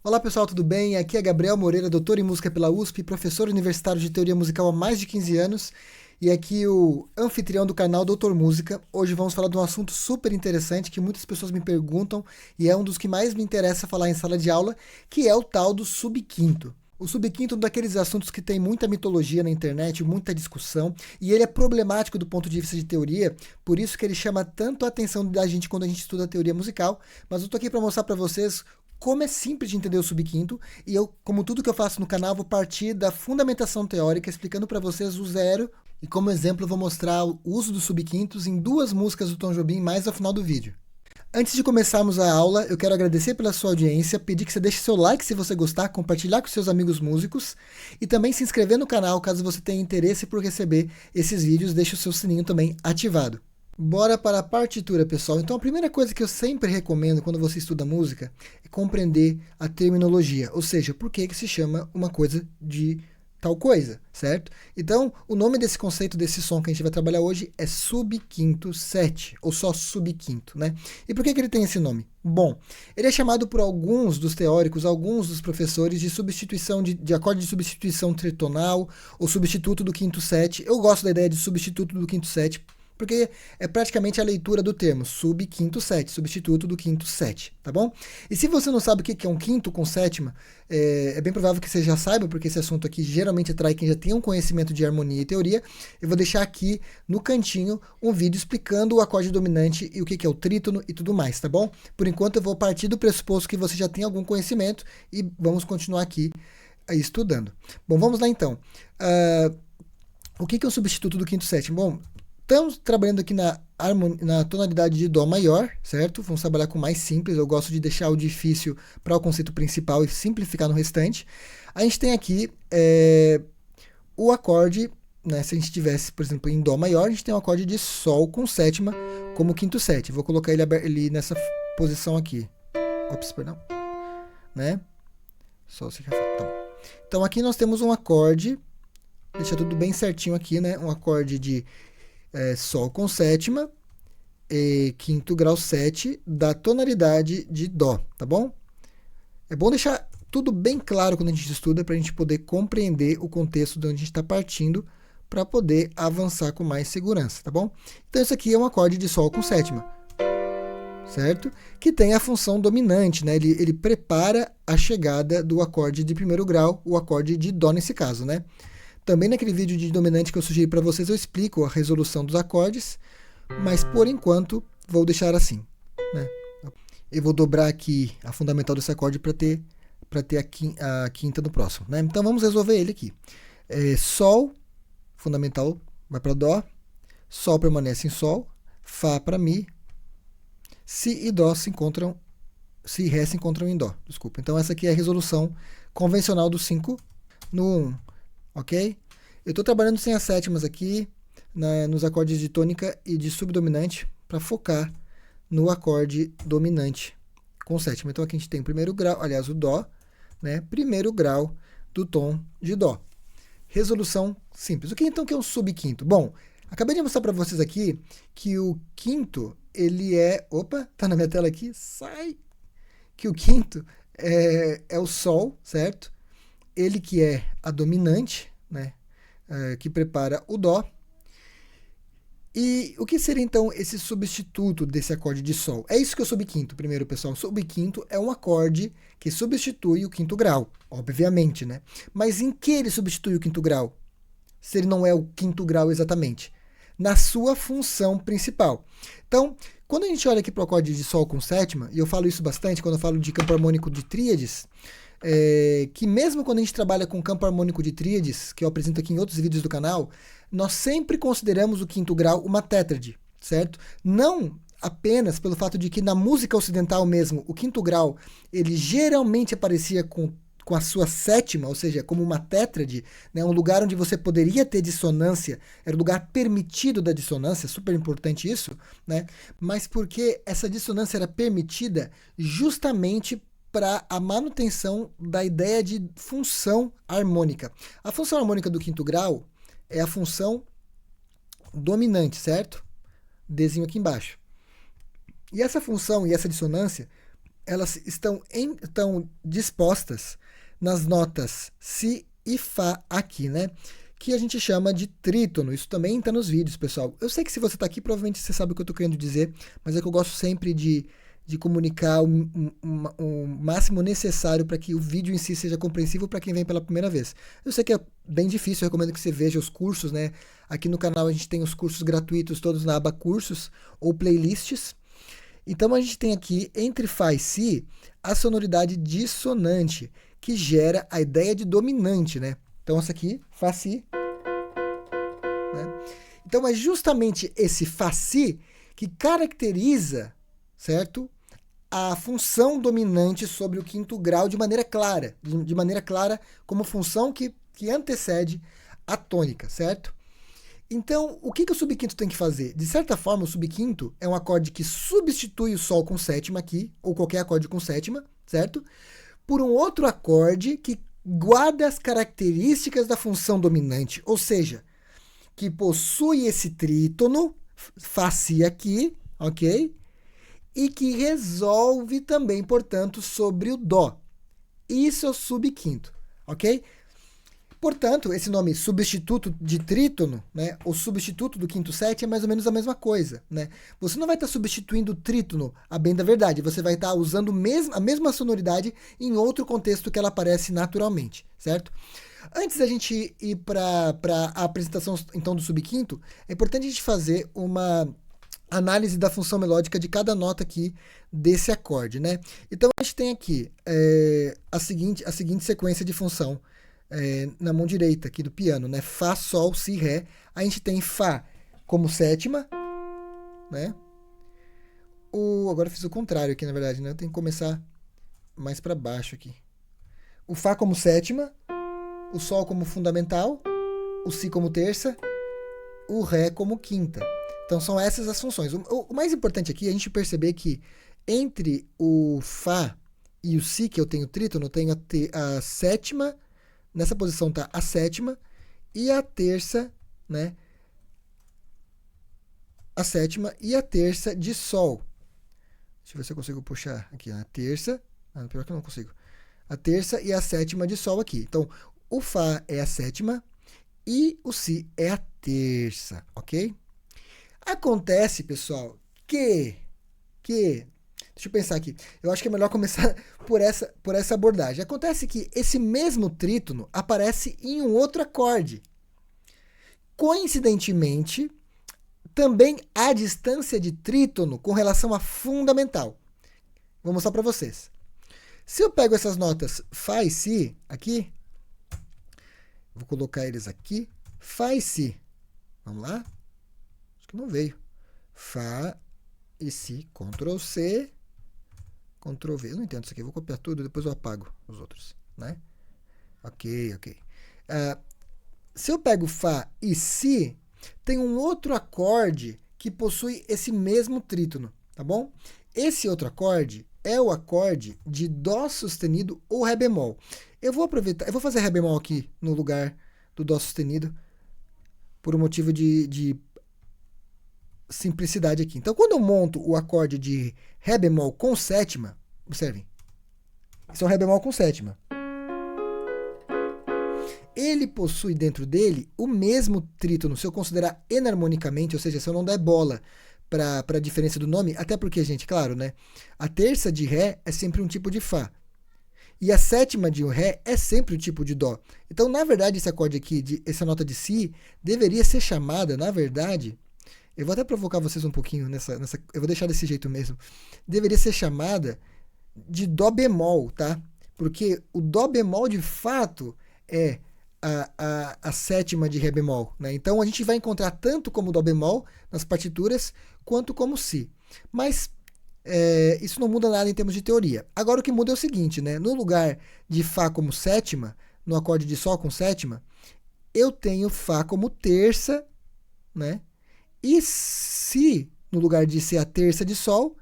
Olá pessoal, tudo bem? Aqui é Gabriel Moreira, doutor em música pela USP, professor universitário de teoria musical há mais de 15 anos e aqui o anfitrião do canal Doutor Música. Hoje vamos falar de um assunto super interessante que muitas pessoas me perguntam e é um dos que mais me interessa falar em sala de aula, que é o tal do subquinto. O subquinto é um daqueles assuntos que tem muita mitologia na internet, muita discussão, e ele é problemático do ponto de vista de teoria, por isso que ele chama tanto a atenção da gente quando a gente estuda teoria musical, mas eu tô aqui para mostrar para vocês como é simples de entender o subquinto, e eu, como tudo que eu faço no canal, vou partir da fundamentação teórica, explicando para vocês o zero, e como exemplo eu vou mostrar o uso dos subquintos em duas músicas do Tom Jobim mais ao final do vídeo. Antes de começarmos a aula, eu quero agradecer pela sua audiência, pedir que você deixe seu like se você gostar, compartilhar com seus amigos músicos e também se inscrever no canal caso você tenha interesse por receber esses vídeos, deixe o seu sininho também ativado. Bora para a partitura, pessoal. Então a primeira coisa que eu sempre recomendo quando você estuda música é compreender a terminologia, ou seja, por que se chama uma coisa de tal coisa, certo? Então, o nome desse conceito, desse som que a gente vai trabalhar hoje é subquinto 7, ou só subquinto, né? E por que ele tem esse nome? Bom, ele é chamado por alguns dos teóricos, alguns dos professores, de substituição de acorde de substituição tritonal, ou substituto do quinto 7. Eu gosto da ideia de substituto do quinto 7, porque é praticamente a leitura do termo, subquinto 7, substituto do quinto 7, tá bom? E se você não sabe o que é um quinto com sétima, é bem provável que você já saiba, porque esse assunto aqui geralmente atrai quem já tem um conhecimento de harmonia e teoria. Eu vou deixar aqui no cantinho um vídeo explicando o acorde dominante e o que é o trítono e tudo mais, tá bom? Por enquanto eu vou partir do pressuposto que você já tem algum conhecimento e vamos continuar aqui estudando. Bom, vamos lá então. O que é o substituto do quinto sétimo? Bom, estamos trabalhando aqui na tonalidade de Dó maior, certo? Vamos trabalhar com o mais simples, eu gosto de deixar o difícil para o conceito principal e simplificar no restante. A gente tem aqui o acorde, né, se a gente tivesse, por exemplo, em Dó maior, a gente tem um acorde de Sol com sétima como quinto 7. Vou colocar ele nessa posição aqui. Ops, perdão. Né? Sol, então aqui nós temos um acorde, deixa tudo bem certinho aqui, né? Um acorde de Sol com sétima, quinto grau 7, da tonalidade de Dó, tá bom? É bom deixar tudo bem claro quando a gente estuda, para a gente poder compreender o contexto de onde a gente está partindo, para poder avançar com mais segurança, tá bom? Então isso aqui é um acorde de Sol com sétima, certo? Que tem a função dominante, né? Ele prepara a chegada do acorde de primeiro grau, o acorde de Dó nesse caso, né? Também naquele vídeo de dominante que eu sugeri para vocês, eu explico a resolução dos acordes, mas por enquanto vou deixar assim, né? Eu vou dobrar aqui a fundamental desse acorde para ter a quinta no próximo, né? Então vamos resolver ele aqui. Sol, fundamental vai para Dó, Sol permanece em Sol, Fá para Mi, Si e Dó se encontram, Si e Ré se encontram em Dó, desculpa. Então essa aqui é a resolução convencional do 5 no 1. Ok? Eu estou trabalhando sem as sétimas aqui, nos acordes de tônica e de subdominante, para focar no acorde dominante com sétima. Então aqui a gente tem o primeiro grau, aliás, o Dó, né? Primeiro grau do tom de Dó. Resolução simples. O que então que é um subquinto? Bom, acabei de mostrar para vocês aqui que o quinto, ele é... Opa, tá na minha tela aqui, sai! Que o quinto é o Sol, certo? Ele que é a dominante, né, que prepara o Dó. E o que seria então esse substituto desse acorde de Sol? É isso que é o subquinto, primeiro, pessoal. O subquinto é um acorde que substitui o quinto grau, obviamente, né? Mas em que ele substitui o quinto grau? Se ele não é o quinto grau exatamente? Na sua função principal. Então, quando a gente olha aqui para o acorde de Sol com sétima, e eu falo isso bastante quando eu falo de campo harmônico de tríades, que mesmo quando a gente trabalha com campo harmônico de tríades, que eu apresento aqui em outros vídeos do canal, nós sempre consideramos o quinto grau uma tétrade, certo? Não apenas pelo fato de que na música ocidental mesmo, o quinto grau, ele geralmente aparecia com a sua sétima, ou seja, como uma tétrade, né, um lugar onde você poderia ter dissonância, era o lugar permitido da dissonância, super importante isso, né? Mas porque essa dissonância era permitida justamente para a manutenção da ideia de função harmônica. A função harmônica do quinto grau é a função dominante, certo? Dzinho aqui embaixo. E essa função e essa dissonância elas estão dispostas nas notas Si e Fá aqui, né? Que a gente chama de trítono. Isso também está nos vídeos, pessoal. Eu sei que se você está aqui, provavelmente você sabe o que eu estou querendo dizer, mas é que eu gosto sempre de comunicar o máximo necessário para que o vídeo em si seja compreensível para quem vem pela primeira vez. Eu sei que é bem difícil, eu recomendo que você veja os cursos, né? Aqui no canal a gente tem os cursos gratuitos todos na aba cursos ou playlists. Então a gente tem aqui, entre Fá e Si, a sonoridade dissonante, que gera a ideia de dominante, né? Então essa aqui, Fá, Si. Né? Então é justamente esse Fá, Si que caracteriza, certo? A função dominante sobre o quinto grau de maneira clara. De maneira clara como função que antecede a tônica, certo? Então, o que o subquinto tem que fazer? De certa forma, o subquinto é um acorde que substitui o Sol com sétima aqui, ou qualquer acorde com sétima, certo? Por um outro acorde que guarda as características da função dominante, ou seja, que possui esse trítono, Fá, Si aqui, ok? E que resolve também, portanto, sobre o Dó. Isso é o subquinto, ok? Portanto, esse nome substituto de trítono, né, ou substituto do quinto sete, é mais ou menos a mesma coisa. Né? Você não vai estar substituindo o trítono, a bem da verdade, você vai estar usando a mesma sonoridade em outro contexto que ela aparece naturalmente, certo? Antes da gente ir para a apresentação então do subquinto, é importante a gente fazer uma análise da função melódica de cada nota aqui desse acorde. Né? Então, a gente tem aqui a seguinte sequência de função na mão direita aqui do piano, né? Fá, Sol, Si, Ré. A gente tem Fá como sétima, né? Agora eu fiz o contrário aqui, na verdade, né? Eu tenho que começar mais para baixo aqui. O Fá como sétima, o Sol como fundamental, o Si como terça, o Ré como quinta. Então são essas as funções. O mais importante aqui é a gente perceber que entre o Fá e o Si, que eu tenho trítono, eu tenho a sétima. Nessa posição está a sétima e a terça, né? A sétima e a terça de Sol. Deixa eu ver se eu consigo puxar aqui. A terça. Pior que eu não consigo. A terça e a sétima de Sol aqui. Então, o Fá é a sétima e o Si é a terça, ok? Acontece, pessoal, que deixa eu pensar aqui. Eu acho que é melhor começar por essa abordagem. Acontece que esse mesmo trítono aparece em um outro acorde. Coincidentemente, também há distância de trítono com relação a fundamental. Vou mostrar para vocês. Se eu pego essas notas Fá e Si aqui, vou colocar eles aqui. Fá e Si. Vamos lá? Acho que não veio. Fá e Si. Ctrl C. Ctrl V. Eu não entendo isso aqui. Eu vou copiar tudo e depois eu apago os outros. Né? Ok. Se eu pego Fá e Si, tem um outro acorde que possui esse mesmo trítono. Tá bom? Esse outro acorde é o acorde de Dó sustenido ou Ré bemol. Eu vou fazer Ré bemol aqui no lugar do Dó sustenido por um motivo de simplicidade aqui. Então, quando eu monto o acorde de Ré bemol com sétima, observem, isso é um Ré bemol com sétima. Ele possui dentro dele o mesmo trítono, se eu considerar enarmonicamente, ou seja, se eu não der bola para a diferença do nome, até porque, gente, claro, né? A terça de Ré é sempre um tipo de Fá. E a sétima de Ré é sempre um tipo de Dó. Então, na verdade, esse acorde aqui, essa nota de Si, deveria ser chamada, na verdade, eu vou até provocar vocês um pouquinho eu vou deixar desse jeito mesmo. Deveria ser chamada de Dó bemol, tá? Porque o Dó bemol, de fato, é a sétima de Ré bemol. Né? Então, a gente vai encontrar tanto como Dó bemol nas partituras, quanto como Si. Mas isso não muda nada em termos de teoria. Agora, o que muda é o seguinte, né? No lugar de Fá como sétima, no acorde de Sol com sétima, eu tenho Fá como terça, né? E Si, no lugar de ser a terça de Sol,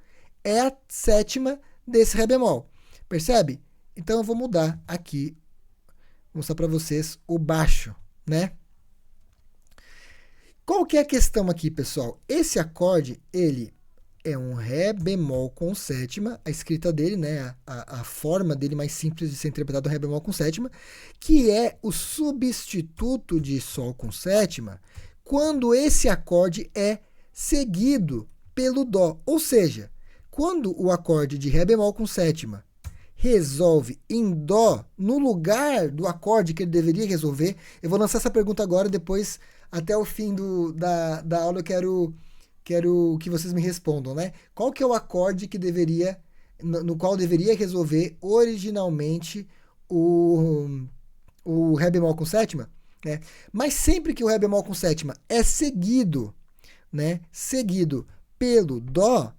é a sétima desse Ré bemol. Percebe? Então, eu vou mudar aqui, vou mostrar para vocês o baixo, né? Qual que é a questão aqui, pessoal? Esse acorde, ele é um Ré bemol com sétima, a escrita dele, né, a forma dele mais simples de ser interpretado é Ré bemol com sétima, que é o substituto de Sol com sétima, quando esse acorde é seguido pelo Dó. Ou seja, quando o acorde de Ré bemol com sétima resolve em Dó, no lugar do acorde que ele deveria resolver, eu vou lançar essa pergunta agora, depois, até o fim da aula, eu quero que vocês me respondam, né? Qual que é o acorde que deveria, no qual deveria resolver originalmente o Ré bemol com sétima, né? Mas sempre que o Ré bemol com sétima é seguido, né? Seguido pelo Dó,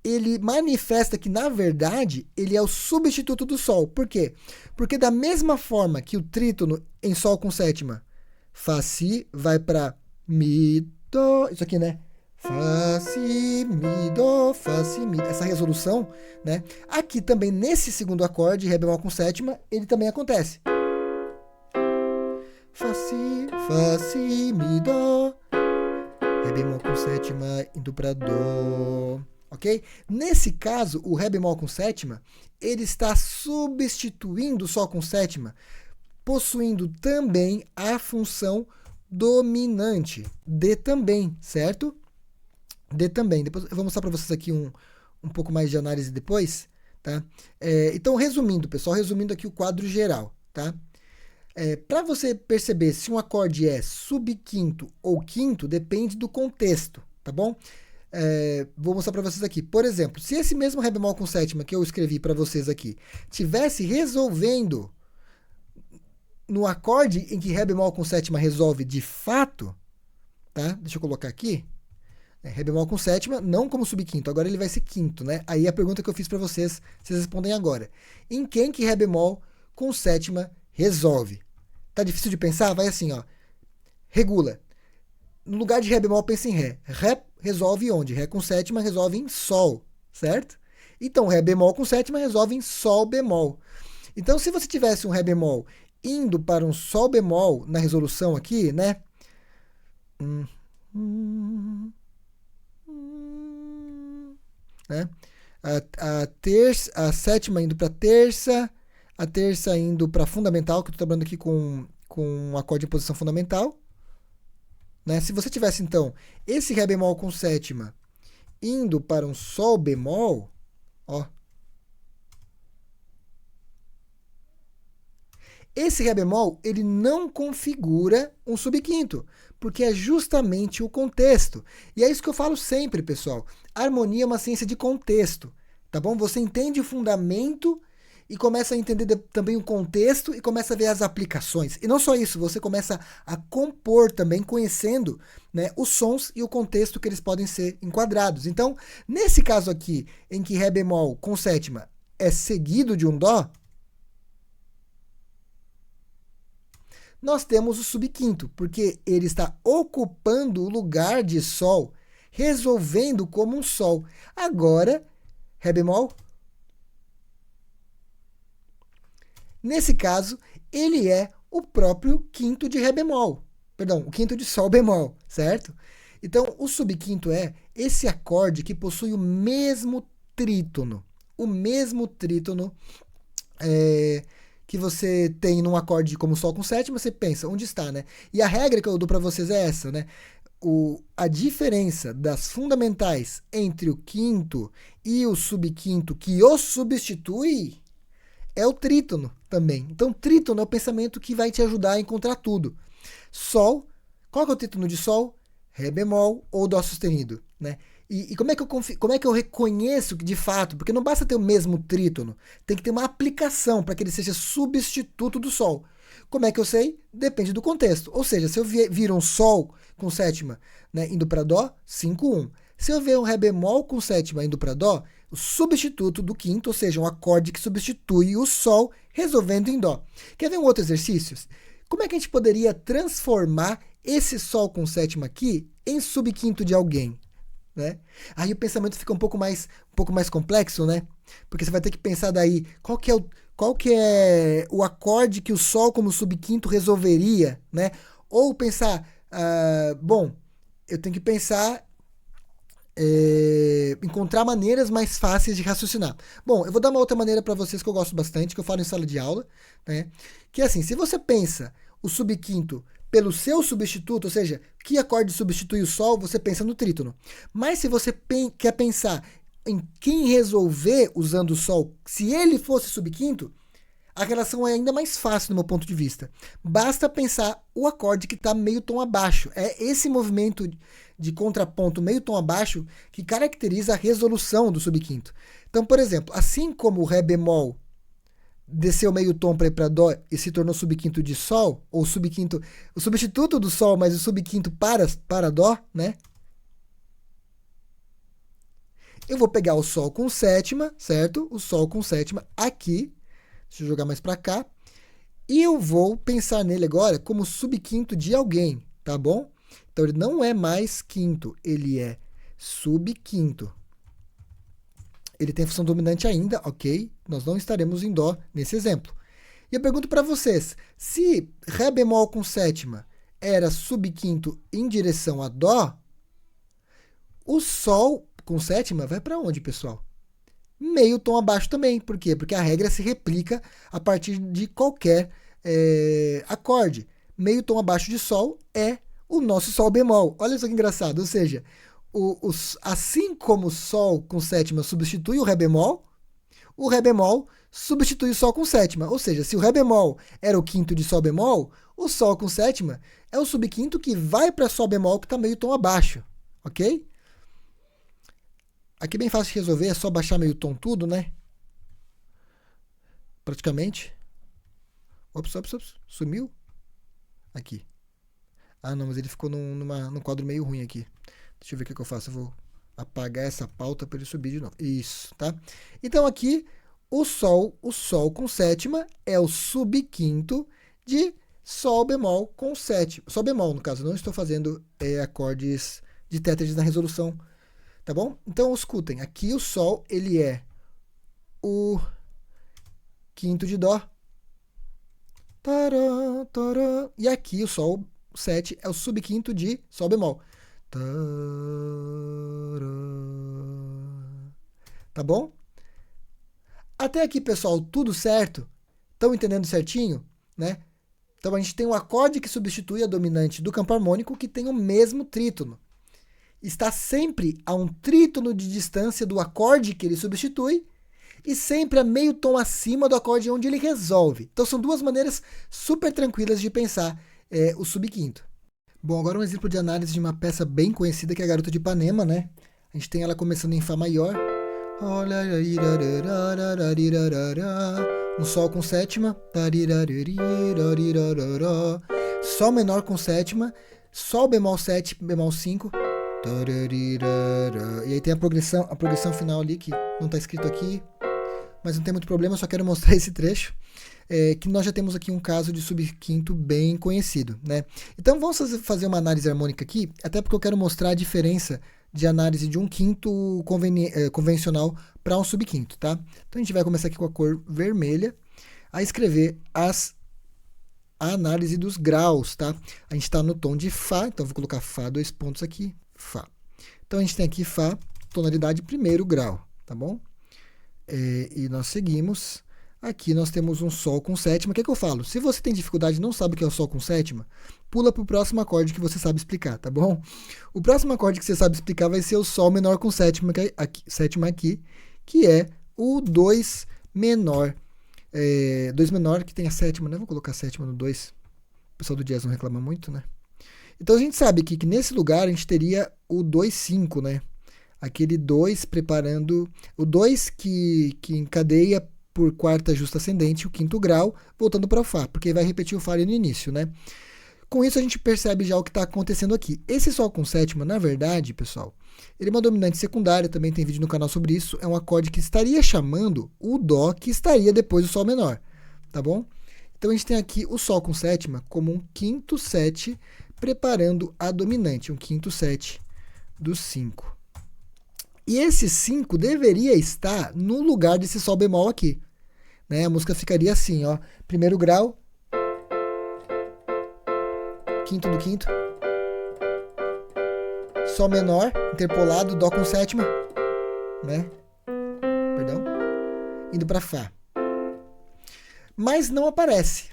ele manifesta que, na verdade, ele é o substituto do Sol. Por quê? Porque da mesma forma que o trítono em Sol com sétima, Fá, Si, vai para Mi, Dó, isso aqui, né? Fá, Si, Mi, Dó, Fá, Si, Mi. Essa resolução, né? Aqui também, nesse segundo acorde, Ré bemol com sétima, ele também acontece. Fá, Si, Mi, Dó. Ré bemol com sétima indo para Dó. Ok? Nesse caso, o Ré bemol com sétima, ele está substituindo o Sol com sétima, possuindo também a função dominante. D também, certo? D também. Depois eu vou mostrar para vocês aqui um pouco mais de análise depois. Tá? Então, resumindo, pessoal, resumindo aqui o quadro geral. Tá? Para você perceber se um acorde é subquinto ou quinto, depende do contexto, tá bom? Vou mostrar para vocês aqui. Por exemplo, se esse mesmo Ré bemol com sétima que eu escrevi para vocês aqui tivesse resolvendo no acorde em que Ré bemol com sétima resolve de fato, tá? Deixa eu colocar aqui. Ré bemol com sétima, não como subquinto, agora ele vai ser quinto, né? Aí a pergunta que eu fiz para vocês respondem agora. Em quem que Ré bemol com sétima resolve? Tá difícil de pensar? Vai assim, ó. Regula. No lugar de Ré bemol, pensa em Ré. Ré resolve onde? Ré com sétima resolve em Sol, certo? Então, Ré bemol com sétima resolve em Sol bemol. Então, se você tivesse um Ré bemol indo para um Sol bemol na resolução aqui, né? Né? A sétima indo para terça, a terça indo para fundamental, que eu estou trabalhando aqui com um acorde em posição fundamental. Né? Se você tivesse, então, esse Ré bemol com sétima indo para um Sol bemol, ó. Esse Ré bemol, ele não configura um subquinto, porque é justamente o contexto. E é isso que eu falo sempre, pessoal. A harmonia é uma ciência de contexto, tá bom? Você entende o fundamento e começa a entender também o contexto e começa a ver as aplicações. E não só isso, você começa a compor também, conhecendo, né, os sons e o contexto que eles podem ser enquadrados. Então, nesse caso aqui, em que Ré bemol com sétima é seguido de um Dó, nós temos o subquinto, porque ele está ocupando o lugar de Sol, resolvendo como um Sol. Agora, Ré bemol. Nesse caso, ele é o próprio quinto de Ré bemol. Perdão, o quinto de Sol bemol, certo? Então, o subquinto é esse acorde que possui o mesmo trítono. O mesmo trítono que você tem num acorde como Sol com sétima, você pensa, onde está, né? E a regra que eu dou para vocês é essa, né? A diferença das fundamentais entre o quinto e o subquinto que o substitui é o trítono também. Então, trítono é o pensamento que vai te ajudar a encontrar tudo. Sol, qual que é o trítono de Sol? Ré bemol ou Dó sustenido, né? E como é que eu reconheço que de fato, porque não basta ter o mesmo trítono, tem que ter uma aplicação para que ele seja substituto do Sol. Como é que eu sei? Depende do contexto. Ou seja, se eu vir um Sol com sétima, né, indo para Dó, 5-1. Se eu ver um Ré bemol com sétima indo para Dó, o substituto do quinto, ou seja, um acorde que substitui o Sol, resolvendo em Dó. Quer ver um outro exercício? Como é que a gente poderia transformar esse Sol com sétima aqui em subquinto de alguém? Né? Aí o pensamento fica um pouco mais complexo, né? Porque você vai ter que pensar daí qual que é o acorde que o Sol como subquinto resolveria, né? Ou pensar, bom, eu tenho que pensar encontrar maneiras mais fáceis de raciocinar. Bom, eu vou dar uma outra maneira para vocês que eu gosto bastante, que eu falo em sala de aula, né? Que é assim, se você pensa o subquinto pelo seu substituto, ou seja, que acorde substitui o sol, você pensa no trítono. Mas se você quer pensar em quem resolver usando o sol, se ele fosse subquinto, a relação é ainda mais fácil do meu ponto de vista. Basta pensar o acorde que está meio tom abaixo. É esse movimento de contraponto meio tom abaixo que caracteriza a resolução do subquinto. Então, por exemplo, assim como o Ré bemol desceu meio tom para ir para Dó e se tornou subquinto de Sol, ou subquinto, o substituto do Sol, mas o subquinto para Dó, né? Eu vou pegar o Sol com sétima, certo? O Sol com sétima aqui. Deixa eu jogar mais para cá. E eu vou pensar nele agora como subquinto de alguém, tá bom? Então ele não é mais quinto, ele é subquinto. Ele tem função dominante ainda, ok? Nós não estaremos em Dó nesse exemplo. E eu pergunto para vocês, se Ré bemol com sétima era subquinto em direção a Dó, o Sol com sétima vai para onde, pessoal? Meio tom abaixo também. Por quê? Porque a regra se replica a partir de qualquer acorde. Meio tom abaixo de Sol é o nosso Sol bemol. Olha só que engraçado. Ou seja, assim como o Sol com sétima substitui o Ré bemol substitui o Sol com sétima. Ou seja, se o Ré bemol era o quinto de Sol bemol, o Sol com sétima é o subquinto que vai para Sol bemol que está meio tom abaixo. Ok? Aqui é bem fácil de resolver, é só baixar meio tom tudo, né? Praticamente. Ops, sumiu? Aqui. Ah, não, mas ele ficou num quadro meio ruim aqui. Deixa eu ver o que eu faço. Eu vou apagar essa pauta para ele subir de novo. Isso, tá? Então aqui, o Sol com sétima é o subquinto de Sol bemol com sétima. Sol bemol, no caso, não estou fazendo acordes de tétrades na resolução. Tá bom? Então, escutem. Aqui o Sol, ele é o quinto de Dó. Tará, tará. E aqui o Sol 7 é o subquinto de Sol bemol. Tará. Tá bom? Até aqui, pessoal, tudo certo? Estão entendendo certinho? Né? Então, a gente tem um acorde que substitui a dominante do campo harmônico que tem o mesmo trítono. Está sempre a um trítono de distância do acorde que ele substitui e sempre a meio tom acima do acorde onde ele resolve. Então são duas maneiras super tranquilas de pensar o subquinto. Bom, agora um exemplo de análise de uma peça bem conhecida que é a Garota de Ipanema, né? A gente tem ela começando em Fá maior. Um Sol com sétima. Sol menor com sétima. Sol bemol 7, bemol 5. E aí tem a progressão final ali, que não está escrito aqui, mas não tem muito problema, eu só quero mostrar esse trecho, que nós já temos aqui um caso de subquinto bem conhecido, né? Então vamos fazer uma análise harmônica aqui, até porque eu quero mostrar a diferença de análise de um quinto convencional para um subquinto, tá? Então a gente vai começar aqui com a cor vermelha, a escrever a análise dos graus, tá? A gente está no tom de Fá, então eu vou colocar Fá, 2 pontos aqui, Fá. Então a gente tem aqui Fá, tonalidade primeiro grau, tá bom? E nós seguimos. Aqui nós temos um Sol com sétima. O que é que eu falo? Se você tem dificuldade e não sabe o que é o Sol com sétima, pula para o próximo acorde que você sabe explicar, tá bom? O próximo acorde que você sabe explicar vai ser o Sol menor com sétima aqui, que é o 2 menor. 2 menor que tem a sétima, né? Vou colocar a sétima no 2. O pessoal do jazz não reclama muito, né? Então a gente sabe que nesse lugar a gente teria o 2,5, né? Aquele 2 preparando o 2 que encadeia por quarta justa ascendente o quinto grau, voltando para o Fá, porque vai repetir o Fá ali no início, né? Com isso a gente percebe já o que está acontecendo aqui. Esse Sol com sétima, na verdade, pessoal, ele é uma dominante secundária, também tem vídeo no canal sobre isso, é um acorde que estaria chamando o Dó, que estaria depois do Sol menor, tá bom? Então a gente tem aqui o Sol com sétima como um quinto 7, preparando a dominante, um quinto 7 do 5. E esse 5 deveria estar no lugar desse Sol bemol aqui, né? A música ficaria assim, ó, primeiro grau, quinto do quinto, Sol menor, interpolado, Dó com sétima, né? Perdão. Indo para Fá. Mas não aparece.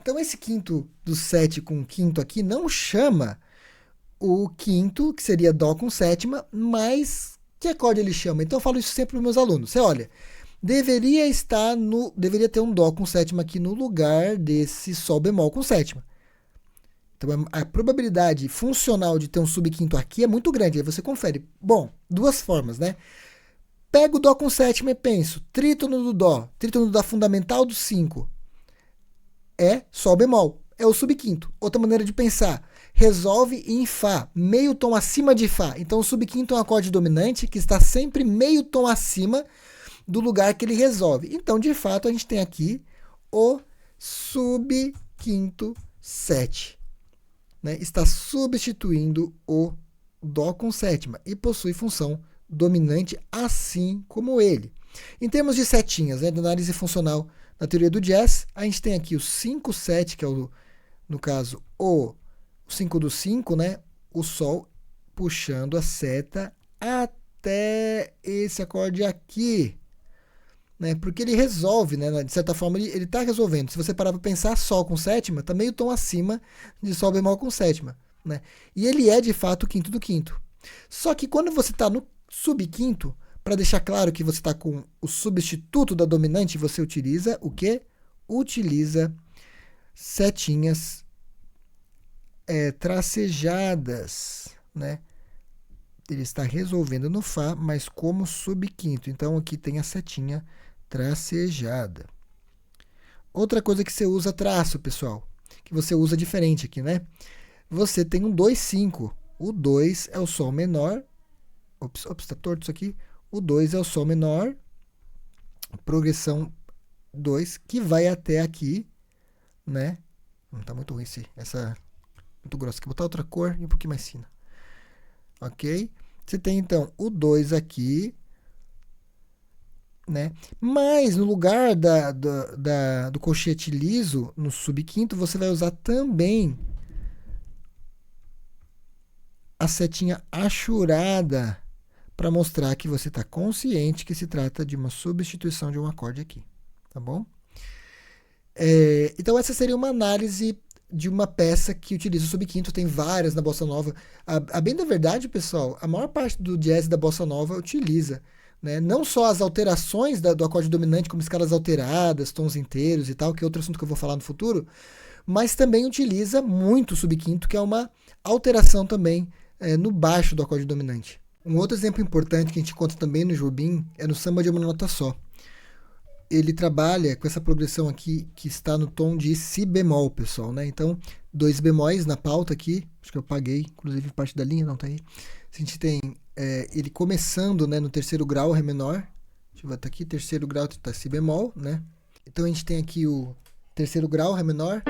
Então esse quinto do 7 com quinto aqui não chama o quinto, que seria Dó com sétima, mas que acorde ele chama? Então eu falo isso sempre para os meus alunos. Você olha, deveria ter um Dó com sétima aqui no lugar desse Sol bemol com sétima. Então a probabilidade funcional de ter um subquinto aqui é muito grande. Aí você confere. Bom, duas formas, né? Pego o Dó com sétima e penso, trítono do Dó fundamental do 5 é Sol bemol, é o subquinto. Outra maneira de pensar, resolve em Fá, meio tom acima de Fá. Então o subquinto é um acorde dominante que está sempre meio tom acima do lugar que ele resolve. Então, de fato, a gente tem aqui o subquinto 7. Né? Está substituindo o Dó com sétima e possui função dominante assim como ele. Em termos de setinhas, né, de análise funcional na teoria do jazz, a gente tem aqui o 5-7, que é, no caso, o 5 do 5, né, o Sol puxando a seta até esse acorde aqui. Né, porque ele resolve, né, de certa forma, ele está resolvendo. Se você parar para pensar, Sol com sétima está meio tom acima de Sol bemol com sétima. Né, e ele é, de fato, o quinto do quinto. Só que quando você está no subquinto, para deixar claro que você está com o substituto da dominante, você utiliza o quê? Utiliza setinhas tracejadas, né? Ele está resolvendo no Fá, mas como subquinto. Então, aqui tem a setinha tracejada. Outra coisa que você usa traço, pessoal, que você usa diferente aqui, né? Você tem um 2-5. O 2 é o Sol menor. Ops, está torto isso aqui. O 2 é o Sol menor, progressão 2, que vai até aqui, né? Não tá muito ruim essa muito grossa. Vou botar outra cor e um pouquinho mais fina. Ok? Você tem, então, o 2 aqui, né? Mas no lugar do colchete liso, no subquinto, você vai usar também a setinha achurada, para mostrar que você está consciente que se trata de uma substituição de um acorde aqui, tá bom? Então essa seria uma análise de uma peça que utiliza o subquinto, tem várias na Bossa Nova. A bem da verdade, pessoal, a maior parte do jazz da Bossa Nova utiliza, né, não só as alterações do acorde dominante, como escalas alteradas, tons inteiros e tal, que é outro assunto que eu vou falar no futuro, mas também utiliza muito o subquinto, que é uma alteração também no baixo do acorde dominante. Um outro exemplo importante que a gente encontra também no Jobim é no samba de uma nota só. Ele trabalha com essa progressão aqui que está no tom de si bemol, pessoal, né? Então, 2 bemóis na pauta aqui, acho que eu apaguei, inclusive parte da linha, não tá aí. A gente tem ele começando, né, no terceiro grau, Ré menor. Deixa eu botar aqui, terceiro grau tá si bemol, né? Então a gente tem aqui o terceiro grau, Ré menor.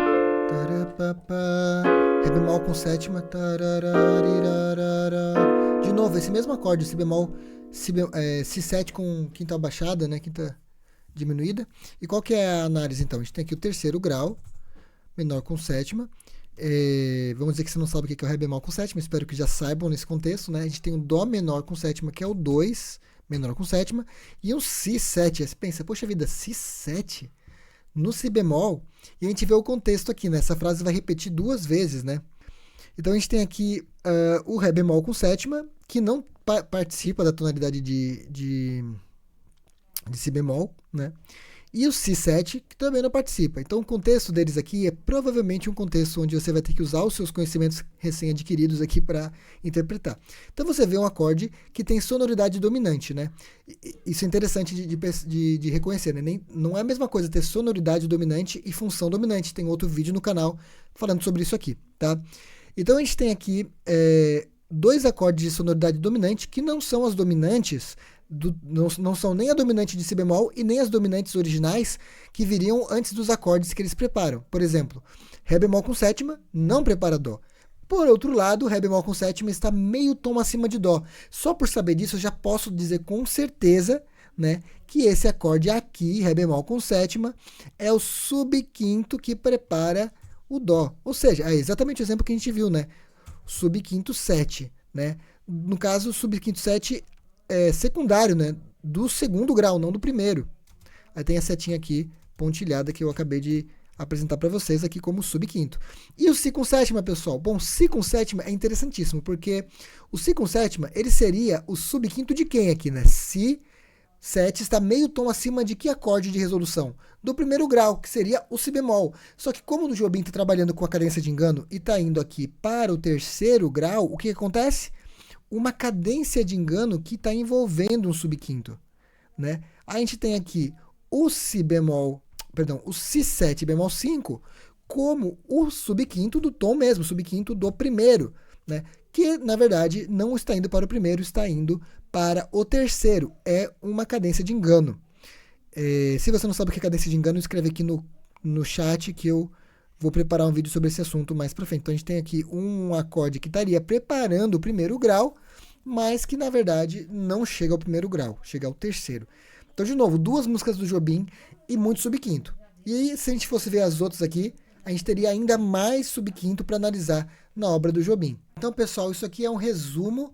Ré bemol com sétima. De novo, esse mesmo acorde, si bemol, Si7 com quinta abaixada, né? Quinta diminuída. E qual que é a análise, então? A gente tem aqui o terceiro grau, menor com sétima. Vamos dizer que você não sabe o que é o Ré bemol com sétima, espero que já saibam nesse contexto, né? A gente tem o Dó menor com sétima, que é o 2, menor com sétima, e um Si7. Aí você pensa, poxa vida, Si7 no Si bemol, e a gente vê o contexto aqui, né? Essa frase vai repetir 2 vezes, né? Então a gente tem aqui o Ré bemol com sétima, que não participa da tonalidade de Si bemol, né? E o Si7, que também não participa. Então o contexto deles aqui é provavelmente um contexto onde você vai ter que usar os seus conhecimentos recém-adquiridos aqui para interpretar. Então você vê um acorde que tem sonoridade dominante, né? Isso é interessante de reconhecer, né? Não é a mesma coisa ter sonoridade dominante e função dominante. Tem outro vídeo no canal falando sobre isso aqui, tá? Então a gente tem aqui 2 acordes de sonoridade dominante que não são as dominantes, não são nem a dominante de Si bemol e nem as dominantes originais que viriam antes dos acordes que eles preparam. Por exemplo, Ré bemol com sétima não prepara Dó. Por outro lado, Ré bemol com sétima está meio tom acima de Dó. Só por saber disso, eu já posso dizer com certeza, né, que esse acorde aqui, Ré bemol com sétima, é o subquinto que prepara o Dó. Ou seja, é exatamente o exemplo que a gente viu, né? Subquinto 7, né? No caso, o subquinto 7 é secundário, né? Do segundo grau, não do primeiro. Aí tem a setinha aqui, pontilhada, que eu acabei de apresentar para vocês aqui como subquinto. E o Si com sétima, pessoal? Bom, Si com sétima é interessantíssimo, porque o Si com sétima, ele seria o subquinto de quem aqui, né? Si 7 está meio tom acima de que acorde de resolução? Do primeiro grau, que seria o Si bemol. Só que como o Jobim está trabalhando com a cadência de engano e está indo aqui para o terceiro grau, o que acontece? Uma cadência de engano que está envolvendo um subquinto, né? A gente tem aqui o Si bemol, perdão, o Si7 bemol 5 como o subquinto do tom mesmo, subquinto do primeiro, né? Que na verdade não está indo para o primeiro, está indo para o terceiro. É uma cadência de engano. Se você não sabe o que é cadência de engano, escreve aqui no chat que eu vou preparar um vídeo sobre esse assunto mais para frente. Então a gente tem aqui um acorde que estaria preparando o primeiro grau, mas que na verdade não chega ao primeiro grau, chega ao terceiro. Então, de novo, duas músicas do Jobim e muito subquinto. E aí, se a gente fosse ver as outras aqui, a gente teria ainda mais subquinto para analisar na obra do Jobim. Então, pessoal, isso aqui é um resumo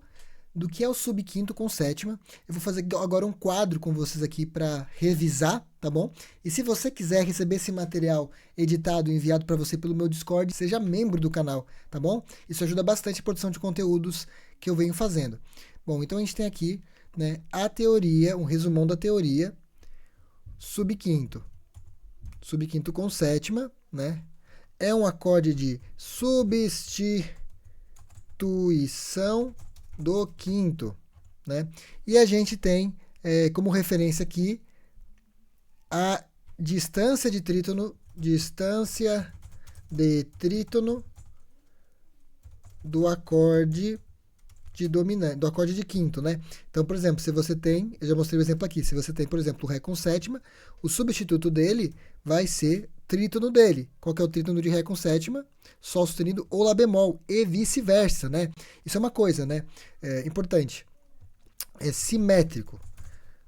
do que é o subquinto com sétima. Eu vou fazer agora um quadro com vocês aqui para revisar, tá bom? E se você quiser receber esse material editado e enviado para você pelo meu Discord, seja membro do canal, tá bom? Isso ajuda bastante a produção de conteúdos que eu venho fazendo. Bom, então a gente tem aqui, né, a teoria, um resumão da teoria, subquinto com sétima, né? É um acorde de substituição do quinto, né? E a gente tem como referência aqui a distância de trítono do acorde de dominante, do acorde de quinto, né? Então, por exemplo, se você tem, eu já mostrei o exemplo aqui, se você tem, por exemplo, o Ré com sétima, o substituto dele vai ser trítono dele. Qual que é o trítono de Ré com sétima? Sol sustenido ou Lá bemol, e vice-versa, né? Isso é uma coisa, né? Importante. É simétrico.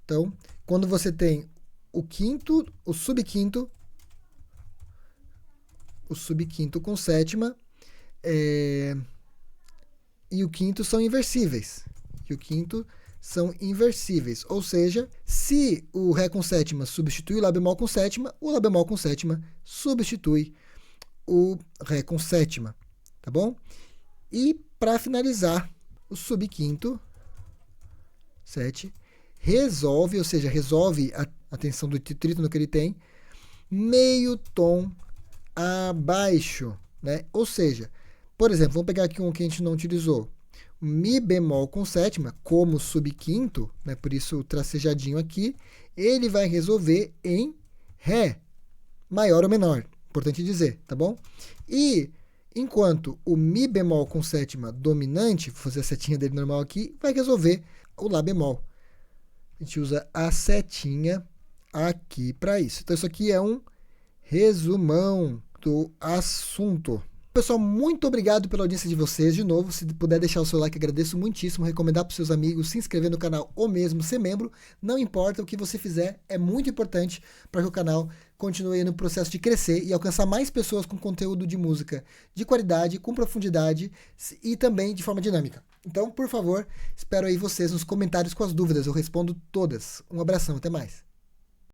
Então, quando você tem o quinto, o subquinto com sétima, e o quinto são inversíveis. Ou seja, se o Ré com sétima substitui o Lá bemol com sétima, o Lá bemol com sétima substitui o Ré com sétima, tá bom? E para finalizar, o subquinto 7 resolve a tensão do trítono que ele tem, meio tom abaixo, né? Ou seja, por exemplo, vamos pegar aqui um que a gente não utilizou. Mi bemol com sétima, como subquinto, né, por isso o tracejadinho aqui, ele vai resolver em Ré, maior ou menor, importante dizer, tá bom? E enquanto o Mi bemol com sétima dominante, vou fazer a setinha dele normal aqui, vai resolver o Lá bemol. A gente usa a setinha aqui para isso. Então isso aqui é um resumão do assunto. Pessoal, muito obrigado pela audiência de vocês. De novo, se puder deixar o seu like, agradeço muitíssimo. Recomendar para os seus amigos, se inscrever no canal ou mesmo ser membro. Não importa o que você fizer, é muito importante para que o canal continue no processo de crescer e alcançar mais pessoas com conteúdo de música de qualidade, com profundidade e também de forma dinâmica. Então, por favor, espero aí vocês nos comentários com as dúvidas. Eu respondo todas. Um abração, até mais.